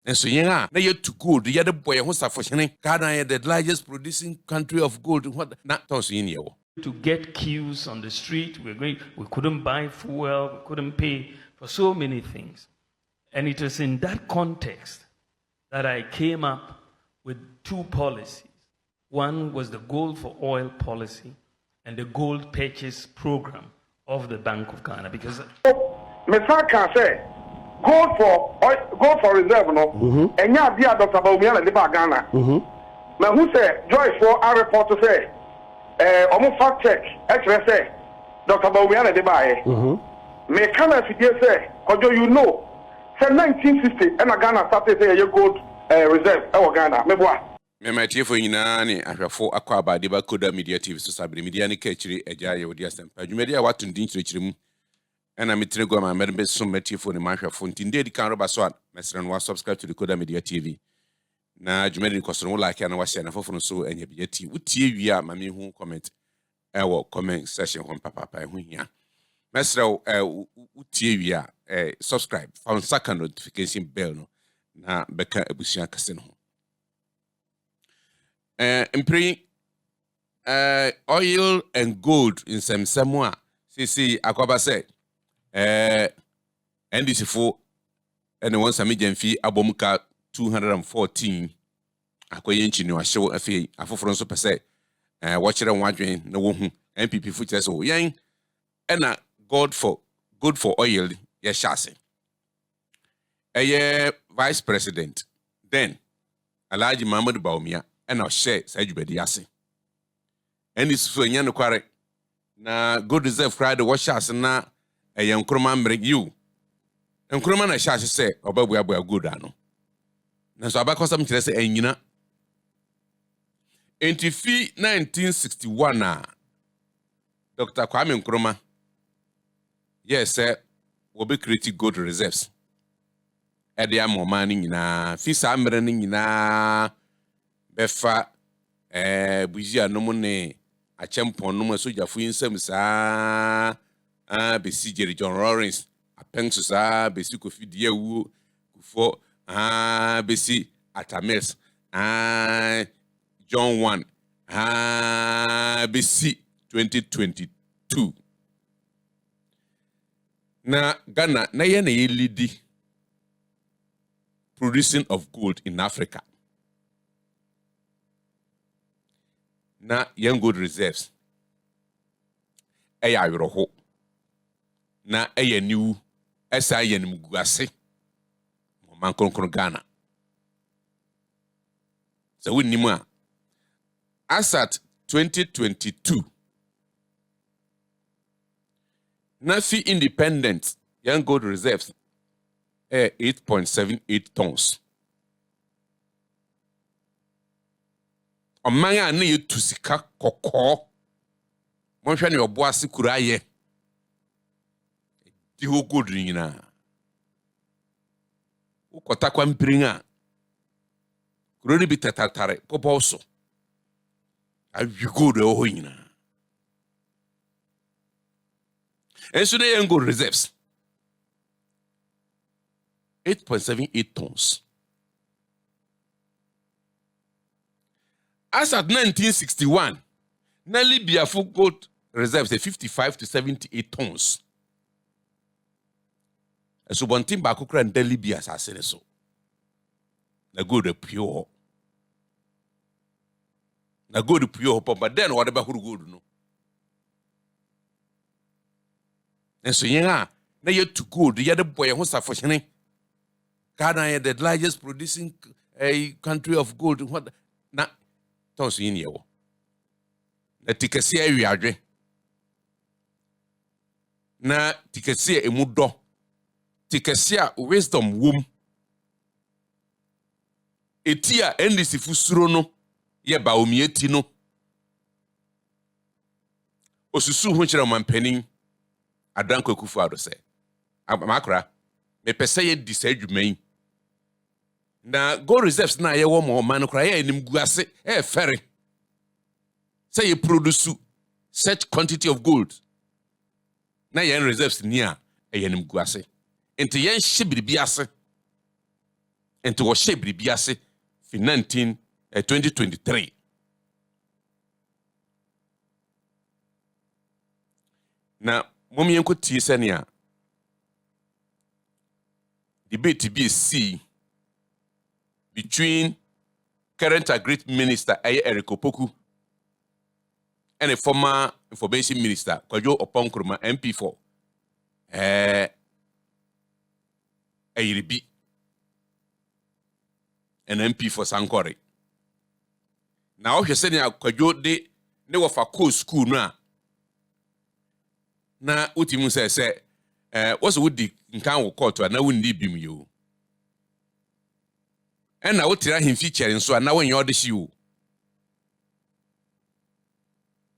And so yeah, na yet to gold, the other boy who's a fortune. Ghana is the largest producing country of gold. What not toss in you? To get queues on the street, we couldn't buy fuel, we couldn't pay for so many things. And it was in that context that I came up with two policies. One was the gold for oil policy and the gold purchase program of the Bank of Ghana. Because Mr. can say gold for reserve no. And ya dia Dr. Bawumia na liba Ghana. Now who say Joyce for a report to say almost fact check actually say Dr. Bawumia na liba me can if you say Kodjo you know say 1950 and Ghana started say a gold reserve e Ghana me boa. Me matie fo nyina ne ahwefo akwa abade ba Koda Media TV so sabre media ne ka chiri agya ye wodi asempa dwumedi a watundin chirechire mu ena metire go ma mede be so matie fo ne mahwefo ntinde di kan roba so a mesre no subscribe to the Koda Media TV na dwumedi ko so no like na wa share na fofo no so enya bi ati utie wi a ma me hu comment ewo comment section ho papa hu hia mesre utie wi a subscribe for second notification bell no na beka abusia kase no oil and gold in some somewhere. See, Akwaba said, and this for and once a median fee, Abomuka 214. Akoyenchi no show a fee, a for so per se, watch it and wondering no one, MPP footers or yang, and good for oil, yes, chassis. A vice president, then Alhaji Mahmoud Bawumia. And I'll share Sajubedi Yasi. And it's for Yan Quarry. Na good reserve cried the washers and na a young Nkrumah bring you. Nkrumah na shashi say, Oba we are good ano. Na so abako some say enyina. Enti fi 1961 na Dr. Kwame Nkrumah. Yes, sir, will be creating gold reserves. Ede amo mani nyina, fi sa amere ni nyina. Befa bujia no mu ne achempon no so jafu insem saa besi Jerry John Lawrence apenso saa besi Kofi Diawu kufo besi Atames John 1 besi 2022 na Ghana na ye na lead producing of gold in Africa. Na young gold reserves. Eya yoroho. Na eya new esa yen mguase. Man konkon Ghana. So we nima. As at 2022. Na fi independent young gold reserves 8.78 tons. Omanga na yetusika kokko monhwe ne oboase kuraye di ho gold nyina ukota kwa mpiringa kuroni bitatatare poposo awi gold ho nyina enso ne young gold reserves 8.78 tons. As at 1961, na Libya full gold reserves 55 to 78 tons. So one thing back and Libya assassinated so. Na gold pure. Na gold pure, but then what about gold no? And so yeah, na yet to gold, the other boy who's a fortune. Ghana is the largest producing country of gold. What na? Tonso yin yewo na tikasi awiadwe na tikasi emudo tikasi a wisdom wom etia endisi fusuro no ye Bawumia ti no osusu ho kire mampanin Adanko Akufo-Addo se amakra me pese ye di sa adwuman na gold reserves na ye wo mo man kra ye nim guase ferry say you produce such quantity of gold na ye reserves ni a ye nim guase enti ye hye biribi ase enti wo hye biribi ase fi 2023 na mom yenko tie senia debate be see between current agri minister Eric Opoku and a former information minister Kodjo Nkrumah MP4 Ayiribi an MP for Sankore. Now he said Kodjo de ne wafa co school na utimu say what's would nkan wo court na wundi bim yo na wotira him feature nso na wonye odehye wo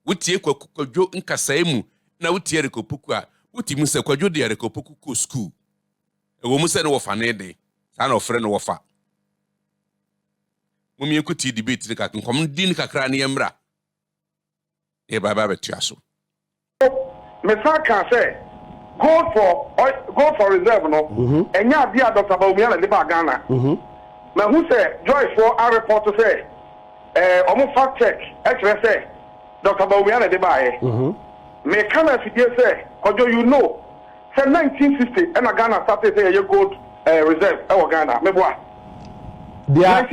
wotie Kodjo nkasai mu na wotie Opoku a wotimu se Kodjo de Opoku ko school ewo mu se no wofa ne de sa na ofre no wofa mum yekuti debate ne kak nkom din kakra ne yemra e baba betuaso me can say go for reserve no enya bia Dr. Baumiana de Ghana me who say Joyce for a report to say omo fact check actually say Dr. Baumiana de Bae me can afidie say Kodjo you know say 1960 and Ghana started say a gold reserve e Ghana me boa they are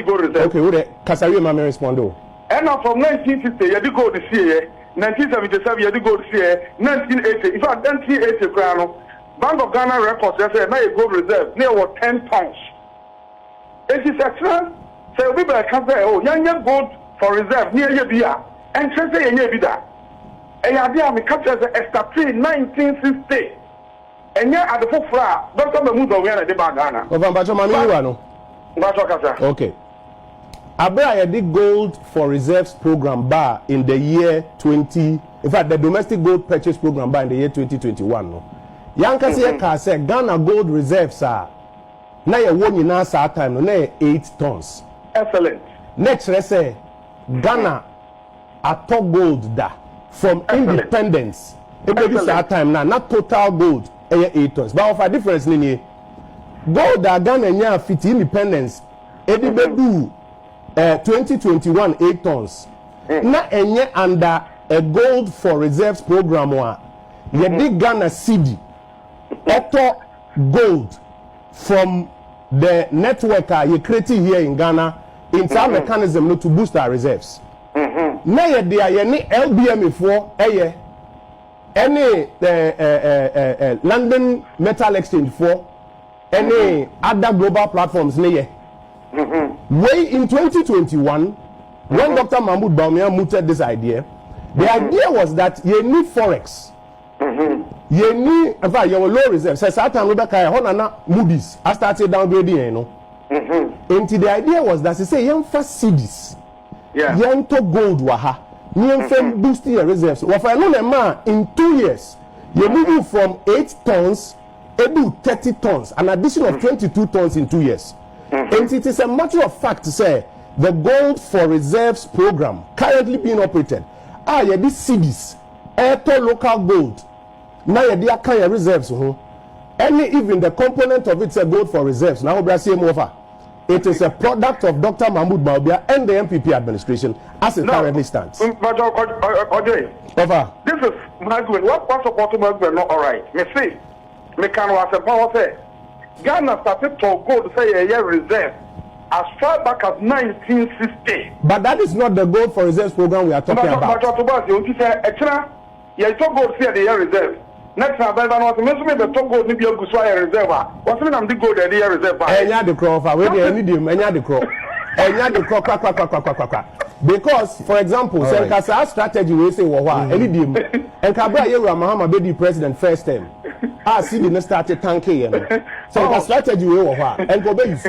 gold reserve. Okay, would Kasari mama respond o and from 1960 you did go to see 1977 you did go to see 1980 in fact 1980 crown Bank of Ghana records say na a gold reserve near what 10 tons. It is extra say we be can say oh young gold for reserve near you bia and say you bida e ya bia me capture the establish 1960 and ya at the fofra Dr. Mahmoud we na de Ghana over bacho mami you no bacho kasa okay Abra did gold for reserves program bar in the year 20 in fact the domestic gold purchase program bar in the year 2021 no yanka say ka say Ghana gold reserves are na ye won nyina sa time no na 8 tons. Excellent. Next let's say Ghana ato gold da from independence e be sa time na not total gold 8 tons but of a difference ni gold da Ghana nya fit independence e di bedu 2021 8 tons na enye under a gold for reserves program wa ye di Ghana cedi auto gold from the network you creating here in Ghana in some mechanism no to boost our reserves na ye dia ye ni LBM for any London Metal Exchange for any other global platforms ne ye way in 2021 when Dr. Mahmoud Bawumia mooted this idea the idea was that you need forex you need in fact your low reserve says Satan Rebecca Honana Moody's I started downgrading you know and the idea was that say young first cities young to gold waha young fem boost your reserves what I know man in 2 years you move from 8 tons to 30 tons an addition of 22 tons in 2 years. And it is a matter of fact to say the gold for reserves program currently being operated these cities to local gold now you can reserves any even the component of it's a gold for reserves now it is a product of Dr. Mahmoud Bawumia and the MPP administration as it currently stands. But over this is Margaret what support Margaret not all right me see me can was a power say Ghana started to gold say a year reserve as far back as 1960. But that is not the gold for reserves program we are talking about. But you say extra you talk gold say the year reserve. Next time I want to mention the talk gold maybe a good reserve. What's when I'm the gold the year reserve? Enya the crop we dey need him enya the crop. Enya the crop because for example say kasa strategy we say wo hwa any dem enkabra Yewura Mahama be the president first term see the next start tanking you know so the strategy we wo hwa enko be use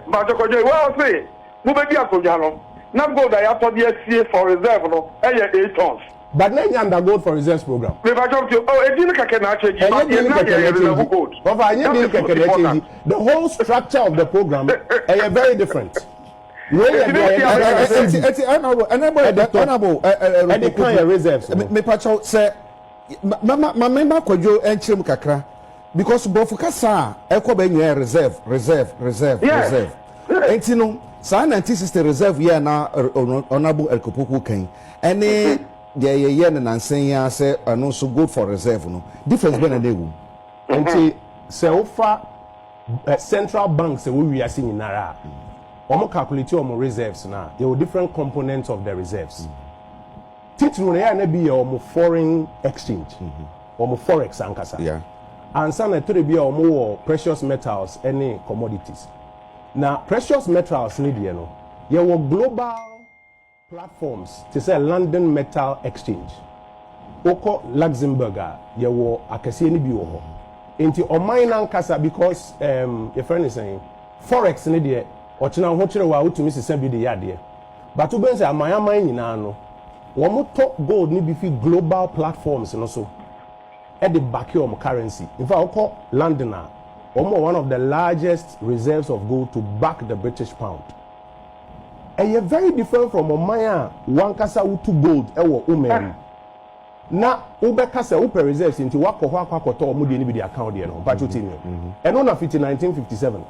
but Kodjo well say mo be dia soja no na gold I have to dey for reserve no 8 tons but na under gold for reserves program me ba talk to edin keke na change the whole structure of the program is very different. Honorable, reserves. Me pacho say ma member Kodjo enchim kakra because bofu kasa ekoba nyaa reserve enti no sa 1960 reserve year na honorable Opoku kan ene de ye na nansen ya say no so good for reserve no difference be na dey enti se ofa central banks se we are seeing nara omo calculate omo reserves na there were different components of the reserves titru na ya na bi omo foreign exchange omo forex ankasa yeah and sana to be omo precious metals any commodities na precious metals ni de no ye were global platforms to say London Metal Exchange oko Luxembourg ye were akase ni bi wo ho enti oman na nkasa because your friend is saying forex ni de ochina ho kire wa utumi sesa bi de yade but we ben say aman nyina no wo mo to gold ni bi fi global platforms no so at the back of currency in fact oko London one of the largest reserves of gold to back the British pound and you're very different from omaya one kasa utu gold ewo umen na ubeka se upe reserves into wako to omudi ni bi the account there no but you tell me and on 1957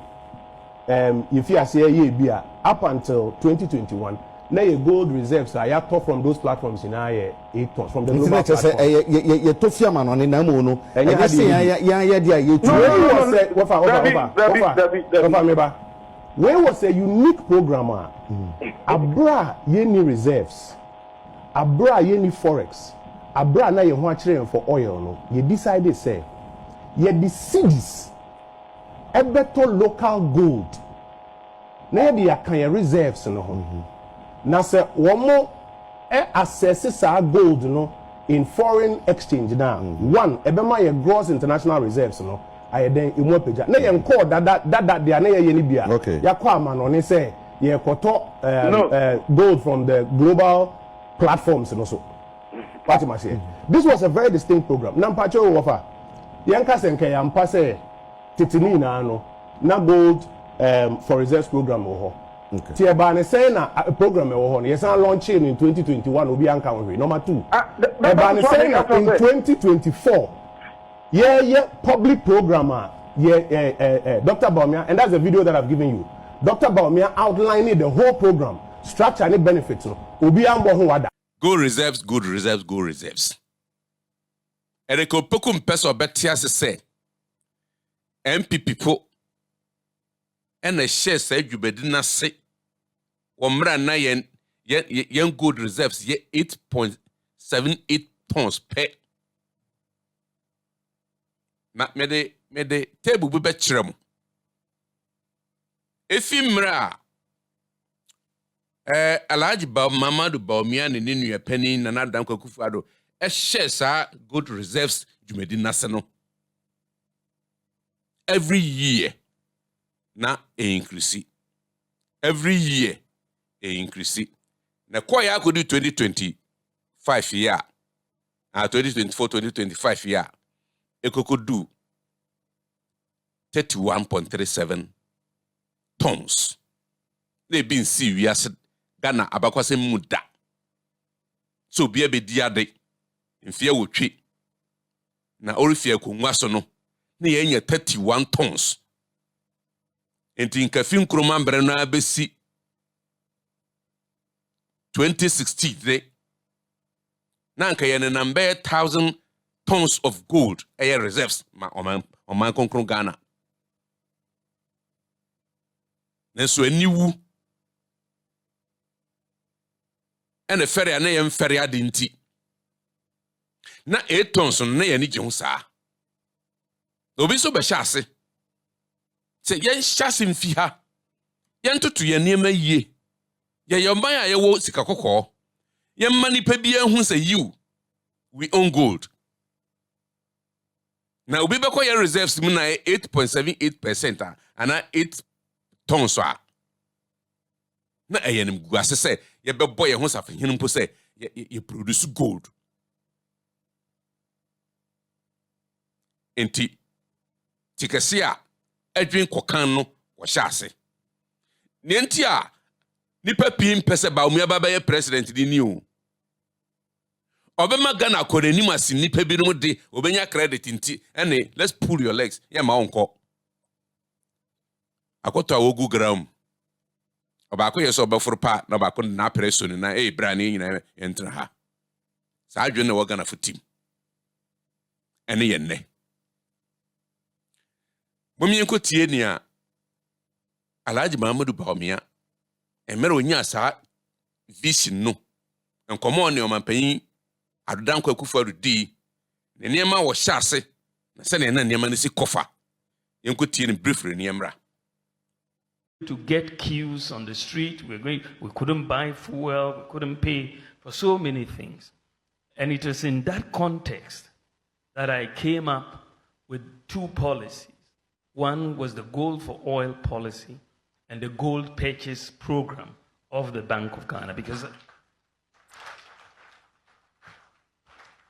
if you say ye bia up until 2021 na your gold reserves are top from those platforms in aye 8 tons from the global platform ye to fiama no na mo no e say ya dia ye tu where was a unique programmer abra ye ni reserves abra ye ni forex abra na ye ho akire for oil no ye decide say ye the cities ebeto local gold na ye the akan reserves no ho na se womo assess sa gold no in foreign exchange now one ebema ye gross international reserves no aye den emu apeja na ye nko that dia na ye ni bia yakọ ama no ne say ye koto gold from the global platforms no so what am I saying this was a very distinct program na mpacho wofa ye nka se nka ya mpa se titini na no na gold for reserves program ho okay tie ba ne say na program ho no yes na launch in 2021 obi anka we number 2 e ba ne say na in 2024 yeah public programmer Dr. Baumia, and that's the video that I've given you. Dr. Baumia outlining the whole program, structure and benefits. Gold reserves, gold reserves, gold reserves. Ereko Opoku mpeso betia se say MP people and a share say dwubedi na se womra na yen gold reserves ye 8.78 tons per na mede table bu be kirem efi mra Alhaji Mamadu Baumia ne nua pani na Nana Kwakufu Ado share sa gold reserves dwumedi nase no every year na increase every year increase na kwaya akodi 2025 year 2024 2025 year ekokodu 31.37 tons. They been serious Ghana abakwase muda. So be diade in fear wotwe. Na orifia ko nwaso no na yenye 31 tons. Enti nkafi Nkrumah mbre no abesi 2016 na nka yene number 1000 tons of gold air reserves ma oman konkron Ghana. Nenso aniwu ene fere na yem fere ade nti na 8 tons no na yeni gye ho saa obi so be hyase se yen hyase mfi ha yen tutu ye niema yie ye yoman a ye wo sika kokko yen manipa bia hu se you we own gold na obi be kwa ye reserves mu na 8.78% ana 8 tons na eyenim guase se ye bebo ye ho safehinu mpo se ye produce gold enti tikasi a adwin kokan no wo hyase ne enti a nipa pin pese ba omia baba ye president di ni o Obema Ghana akorenim as nipa binom de obenya credit nti ene let's pull your legs ye ma onko akoto awogu gram obako yeso obaforo pa na obako na presso ni na bra na nyina entra ha sa adwe na wo Ghana futim ene ye nne momienko tie ni a Alhaji Muhammadu Bawumia emere onya sa vision no enkomo ne omampanyin adodan kwakufu arudi ne niema wo hyase na se ne na niema ne si kofa yenko tie ni briefly niemra to get queues on the street. We couldn't buy fuel, we couldn't pay for so many things. And it was in that context that I came up with two policies. One was the gold for oil policy and the gold purchase program of the Bank of Ghana.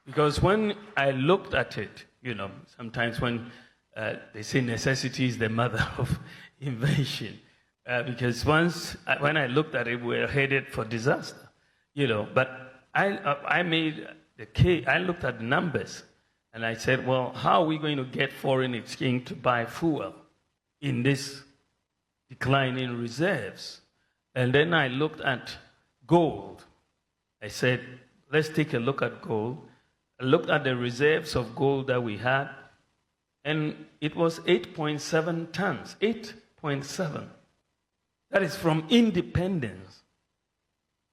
Because when I looked at it, sometimes when they say necessity is the mother of invention, because when I looked at it, we were headed for disaster, But I made the case. I looked at the numbers, and I said, well, how are we going to get foreign exchange to buy fuel in this declining reserves? And then I looked at gold. I said, let's take a look at gold. I looked at the reserves of gold that we had, and it was 8.7 tons. 8.7. That is from independence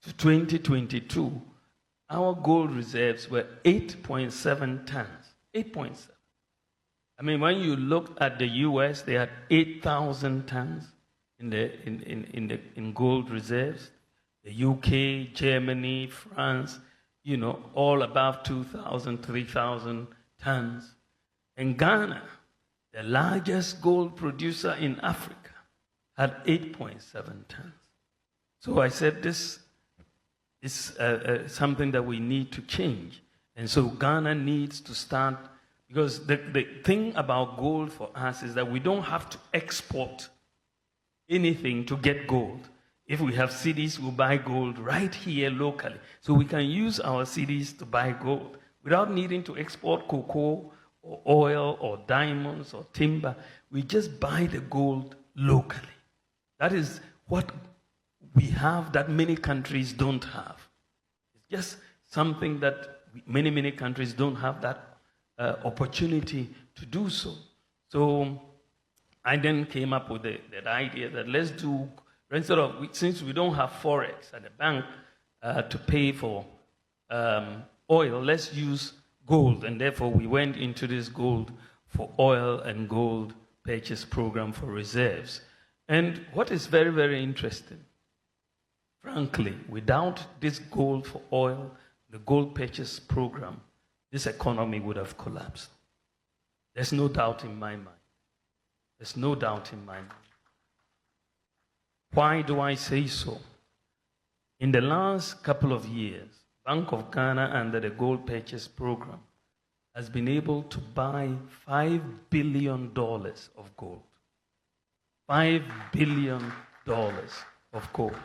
to 2022. Our gold reserves were 8.7 tons. 8.7. I mean, when you looked at the US, they had 8,000 tons in gold reserves. The UK, Germany, France, all above 2,000, 3,000 tons. And Ghana, the largest gold producer in Africa, had 8.7 tons. So I said this is something that we need to change. And so Ghana needs to start, because the thing about gold for us is that we don't have to export anything to get gold. If we have cedis, we'll buy gold right here locally. So we can use our cedis to buy gold without needing to export cocoa or oil or diamonds or timber. We just buy the gold locally. That is what we have that many countries don't have. It's just something that many countries don't have that opportunity to do so. So I then came up with that idea that let's do, instead of, since we don't have forex at the bank to pay for oil, let's use gold. And therefore we went into this gold for oil and gold purchase program for reserves. And what is very, very interesting, frankly, without this gold for oil, the gold purchase program, this economy would have collapsed. There's no doubt in my mind. There's no doubt in my mind. Why do I say so? In the last couple of years, Bank of Ghana, under the gold purchase program, has been able to buy $5 billion of gold. $5 billion of gold.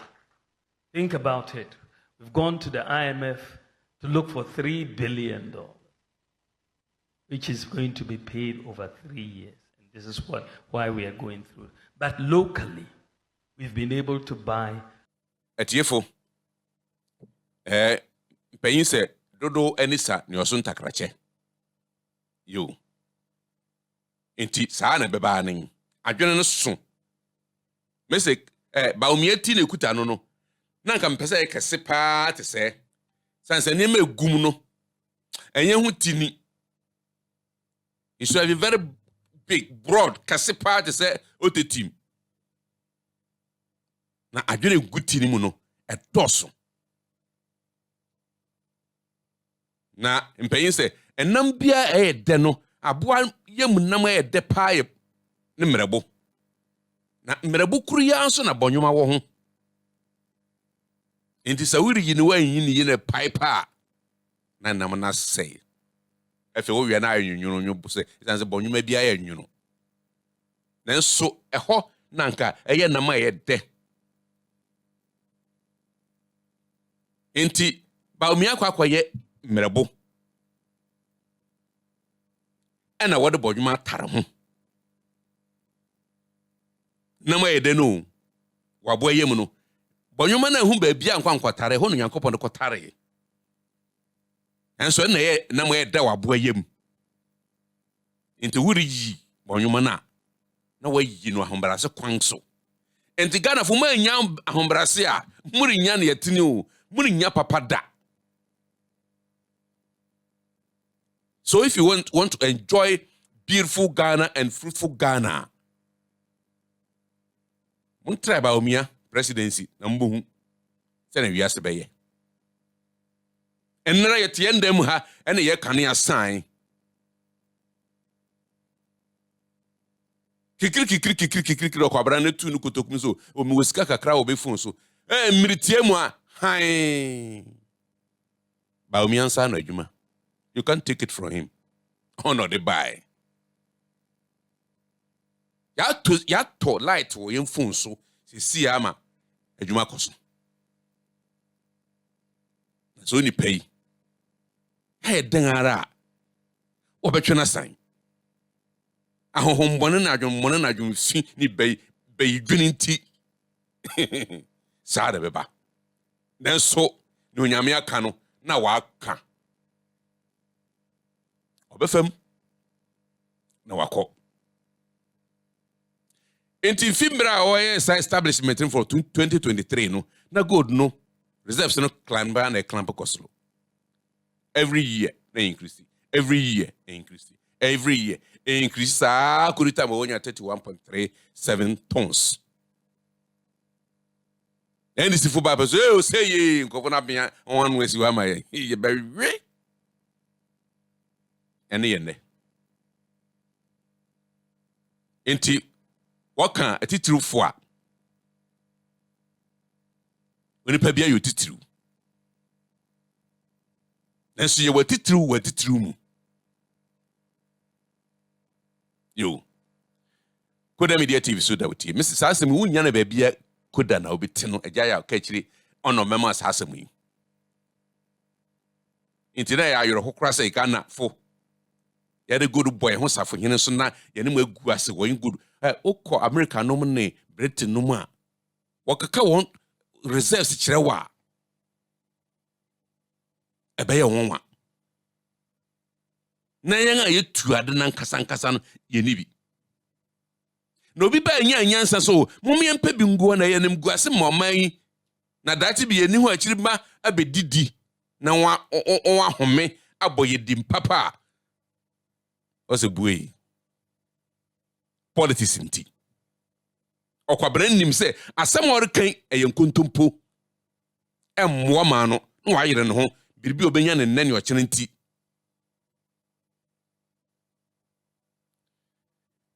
Think about it. We've gone to the IMF to look for $3 billion, which is going to be paid over 3 years. And this is why we are going through. But locally, we've been able to buy. Etiefo. Payin se dodo enisa ni osun takrache. Yo. Enti saa na beba anen. Adwene no so. Mese Bawumia ti na ekuta no no. Na nka mpese ekese pa te se. Sanse ni ma egum no. Enye hu tini. It should be very big, broad, kese pa te se otetim. Na adwene guti ni mu no edoso. Na mpanyin se enam bia de no aboa yam nam de pa ye ne mrebo. Na mrebo kuru ya nso na bonyoma wo ho. Enti sawiri yi ne wan yi ne ne pipe na nam na sei. Efe wo wi na ayunwunu nyu se isanse bonyoma bia ya nwunu. Nanso eho na nka eye nam de. Enti Bawumia kwakoye mmerebo ana wode bodwuma tare ho na ma yede no wabo ayem no bodwuma na hu ba bia nkwankotare ho no Nyankopon de kotare enso na ye na ma yede wabo ayem nti wuri yi bodwuma na wayi no ahombrase kwanso enti Ghana fo ma nya ahombrase a muri nya na yetini o muri nya papa da. So if you want to enjoy beautiful Ghana and fruitful Ghana, mun try ba omia presidency na mbohu se na wiase be ye. Enra ye tie ndam ha ene ye kane asan. Kikiri ko abra na tu nu kotokum so o mi wosika kakra o be fon so. Miritie mu a han. Ba omia nsa na adwuma. You can't take it from him. Honor the buy. Ya to light wo yen phone so si ama adwuma koso. So ni pay. Hey den ara. Obetwe na san. Ahohombone na adwummone na adwumfi ni bay dwuninti. Sa da beba. Den so no nyame aka no na wa aka. Obefem na wako enti fimbra oye establishment for 2023 no na gold no reserves no climb by na clamp koslo every year na increase every year increase kurita mo wonya 31.37 tons and this for baba so say ye nkofo na bia on we si wa mai ye very ene yene enti waka atitiru fo a onipa bia yo titiru nanso ye watitiru mu yo Koda Media TV so da wuti Mrs. Asem wunya na ba bia koda na obeti no agya ya ka kiri ono mema asem yi enti na ya yoro hokra sai kana fo ya de good boy ho safo hene so na ya ne mu agu ase wo good okọ America no ne Britain no mu a wakaka won reserves kire wa ebe ya wonwa na yan a yetu ade na nkasa no ye ni bi no obi ba nya nyansa so mumye mpa bi nguo na ya nem gu ase moman na dati bi ye ni ho akiri ma abedidi na wa home aboye dim papa ose buei politics nti okwabran nim se asem orekan eyenkontompo emmoa ma no na wa yire ne ho biribi obenya ne nane okene nti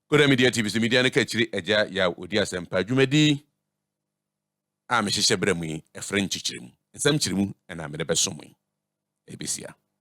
Koda Media TV media ne ka chiri eja ya odi asempa adwumadi a me hyehyɛ bra mu yi efre nchichirem nsam chirimu na me de beso mu yi ebesia